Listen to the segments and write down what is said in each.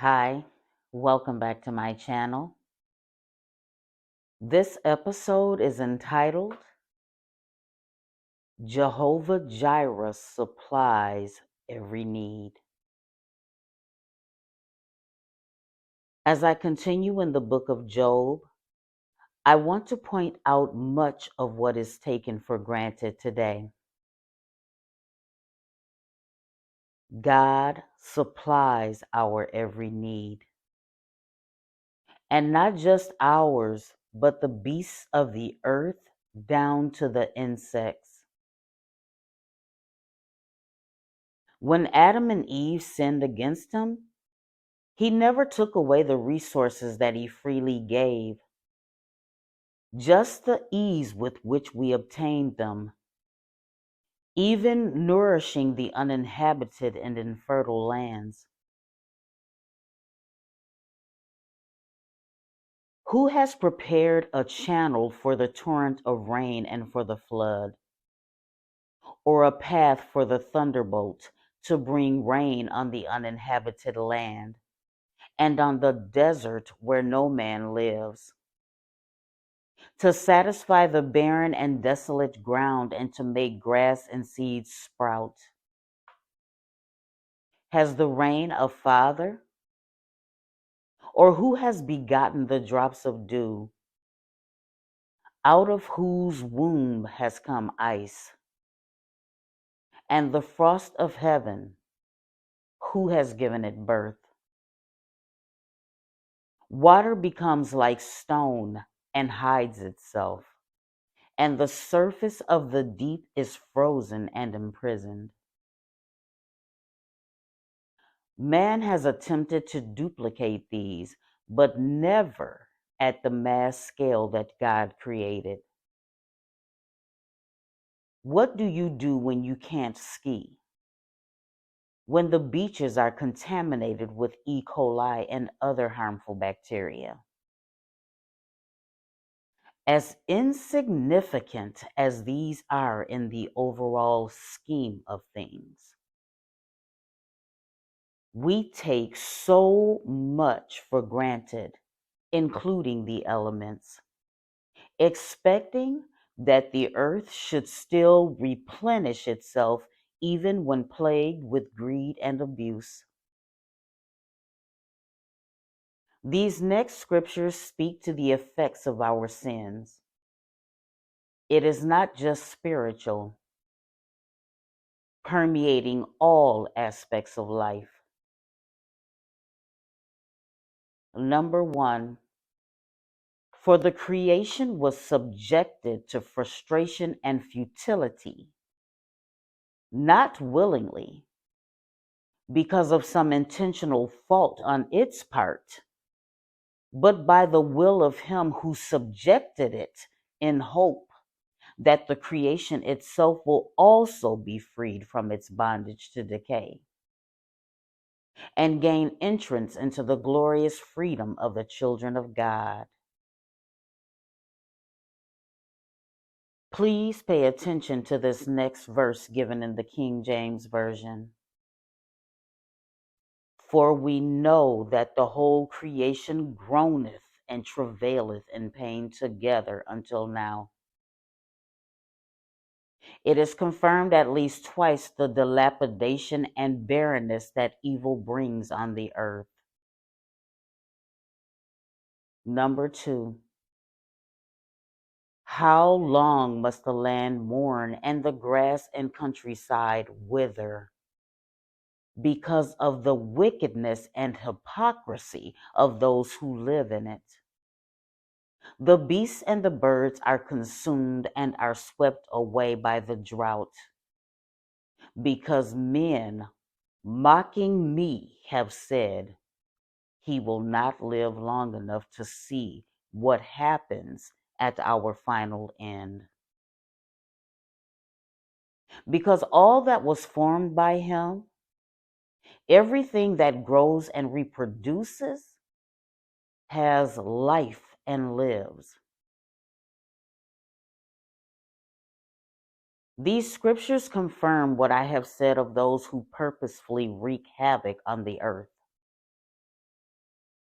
Hi, welcome back to my channel. This episode is entitled Jehovah Jireh Supplies Every Need. As I continue in the book of Job, I want to point out much of what is taken for granted today. God supplies our every need, and not just ours, but the beasts of the earth down to the insects. When Adam and Eve sinned against him, he never took away the resources that he freely gave, just the ease with which we obtained them, even nourishing the uninhabited and infertile lands. Who has prepared a channel for the torrent of rain and for the flood, or a path for the thunderbolt to bring rain on the uninhabited land and on the desert where no man lives? To satisfy the barren and desolate ground and to make grass and seeds sprout? Has the rain a father? Or who has begotten the drops of dew, out of whose womb has come ice? And the frost of heaven, who has given it birth? Water becomes like stone and hides itself, and the surface of the deep is frozen and imprisoned. Man has attempted to duplicate these, but never at the mass scale that God created. What do you do when you can't ski? When the beaches are contaminated with E. coli and other harmful bacteria? As insignificant as these are in the overall scheme of things, we take so much for granted, including the elements, expecting that the earth should still replenish itself even when plagued with greed and abuse. These next scriptures speak to the effects of our sins. It is not just spiritual, permeating all aspects of life. Number one, for the creation was subjected to frustration and futility, not willingly, because of some intentional fault on its part, but by the will of him who subjected it, in hope that the creation itself will also be freed from its bondage to decay and gain entrance into the glorious freedom of the children of God. Please pay attention to this next verse given in the King James Version. For we know that the whole creation groaneth and travaileth in pain together until now. It is confirmed at least twice the dilapidation and barrenness that evil brings on the earth. Number two, how long must the land mourn and the grass and countryside wither because of the wickedness and hypocrisy of those who live in it? The beasts and the birds are consumed and are swept away by the drought, because men, mocking me, have said, he will not live long enough to see what happens at our final end. Because all that was formed by him, everything that grows and reproduces, has life and lives. These scriptures confirm what I have said of those who purposefully wreak havoc on the earth.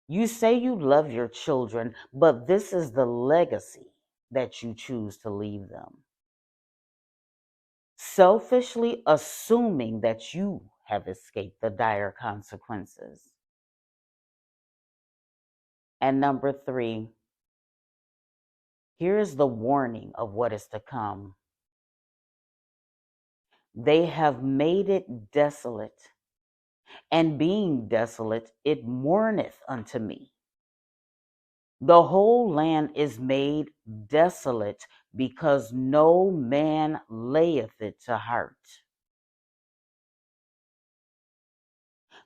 You say you love your children, but this is the legacy that you choose to leave them. Selfishly assuming that you have escaped the dire consequences. And number 3, here is the warning of what is to come. They have made it desolate, and being desolate, it mourneth unto me. The whole land is made desolate because no man layeth it to heart.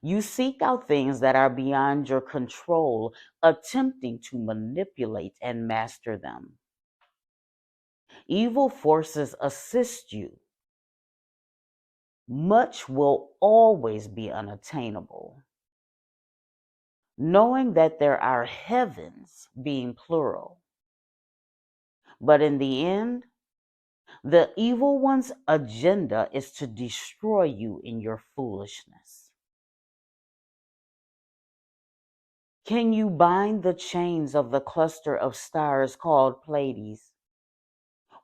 You seek out things that are beyond your control, attempting to manipulate and master them. Evil forces assist you. Much will always be unattainable. Knowing that there are heavens, being plural. But in the end, the evil one's agenda is to destroy you in your foolishness. Can you bind the chains of the cluster of stars called Pleiades,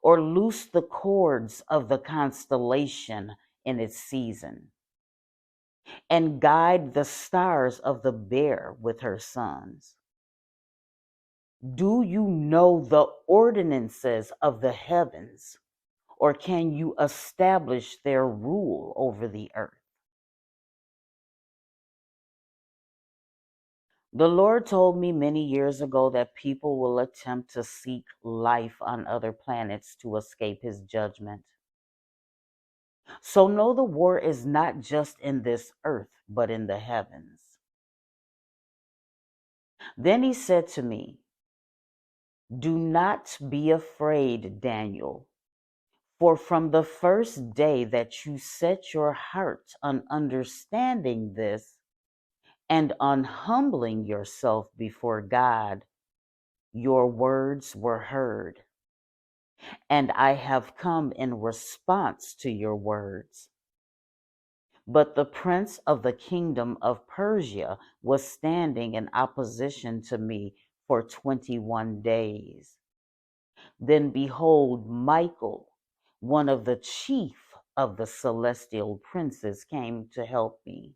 or loose the cords of the constellation in its season, and guide the stars of the bear with her sons? Do you know the ordinances of the heavens, or can you establish their rule over the earth? The Lord told me many years ago that people will attempt to seek life on other planets to escape his judgment. So know the war is not just in this earth, but in the heavens. Then he said to me, do not be afraid, Daniel, for from the first day that you set your heart on understanding this and on humbling yourself before God, your words were heard, and I have come in response to your words. But the prince of the kingdom of Persia was standing in opposition to me for 21 days. Then behold, Michael, one of the chief of the celestial princes, came to help me.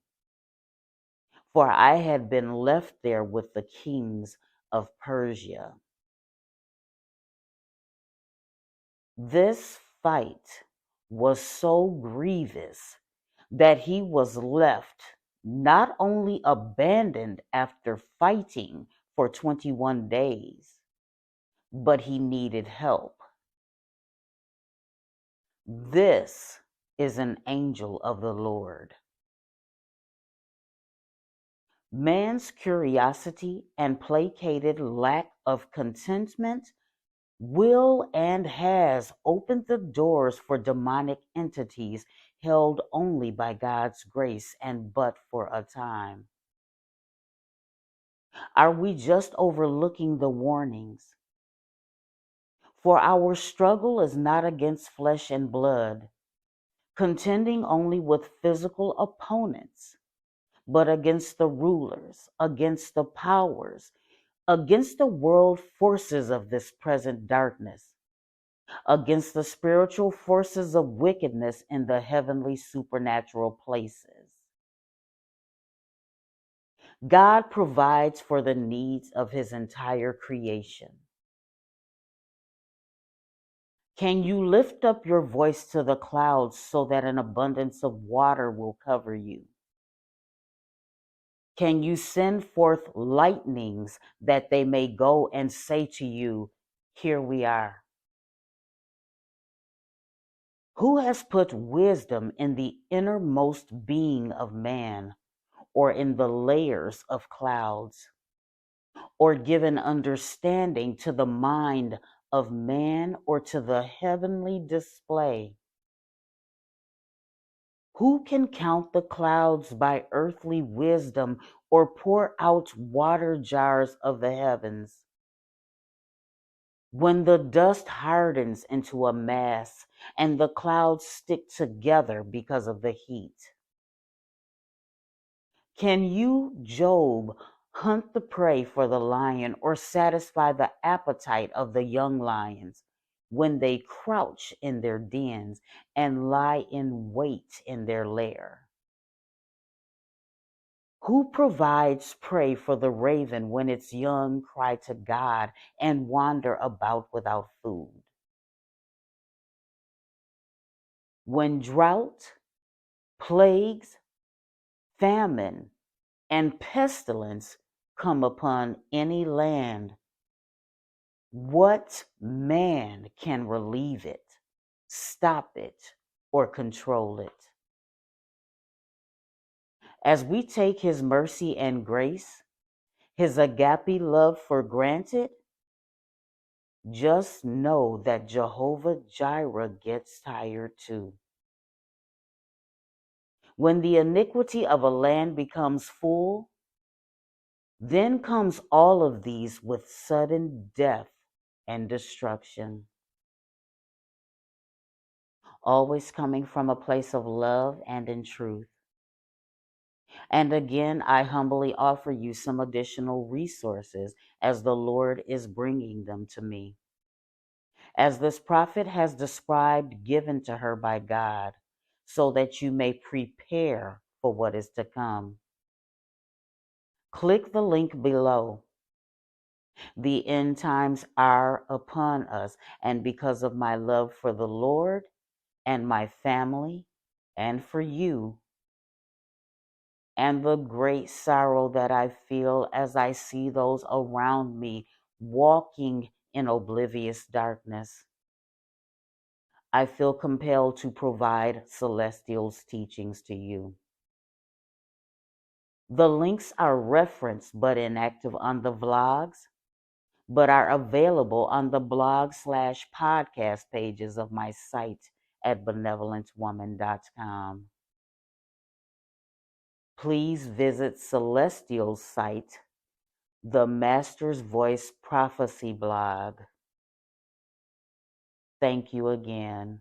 For I had been left there with the kings of Persia. This fight was so grievous that he was left not only abandoned after fighting for 21 days, but he needed help. This is an angel of the Lord. Man's curiosity and placated lack of contentment will and has opened the doors for demonic entities held only by God's grace and but for a time. Are we just overlooking the warnings? For our struggle is not against flesh and blood, contending only with physical opponents, but against the rulers, against the powers, against the world forces of this present darkness, against the spiritual forces of wickedness in the heavenly supernatural places. God provides for the needs of his entire creation. Can you lift up your voice to the clouds so that an abundance of water will cover you? Can you send forth lightnings that they may go and say to you, here we are? Who has put wisdom in the innermost being of man, or in the layers of clouds, or given understanding to the mind of man, or to the heavenly display? Who can count the clouds by earthly wisdom, or pour out water jars of the heavens? When the dust hardens into a mass and the clouds stick together because of the heat, can you, Job, Hunt the prey for the lion or satisfy the appetite of the young lions when they crouch in their dens and lie in wait in their lair. Who provides prey for the raven when its young cry to God and wander about without food? When drought, plagues, famine, and pestilence come upon any land, what man can relieve it, stop it, or control it? As we take his mercy and grace, his agape love for granted, just know that Jehovah Jireh gets tired too. When the iniquity of a land becomes full, then comes all of these with sudden death and destruction. Always coming from a place of love and in truth. And again, I humbly offer you some additional resources as the Lord is bringing them to me. As this prophet has described, given to her by God, so that you may prepare for what is to come. Click the link below. The end times are upon us, and because of my love for the Lord and my family and for you, and the great sorrow that I feel as I see those around me walking in oblivious darkness, I feel compelled to provide Celestial's teachings to you. The links are referenced but inactive on the vlogs, but are available on the blog/podcast pages of my site at BenevolentWoman.com. Please visit Celestial's site, the Master's Voice Prophecy blog. Thank you again.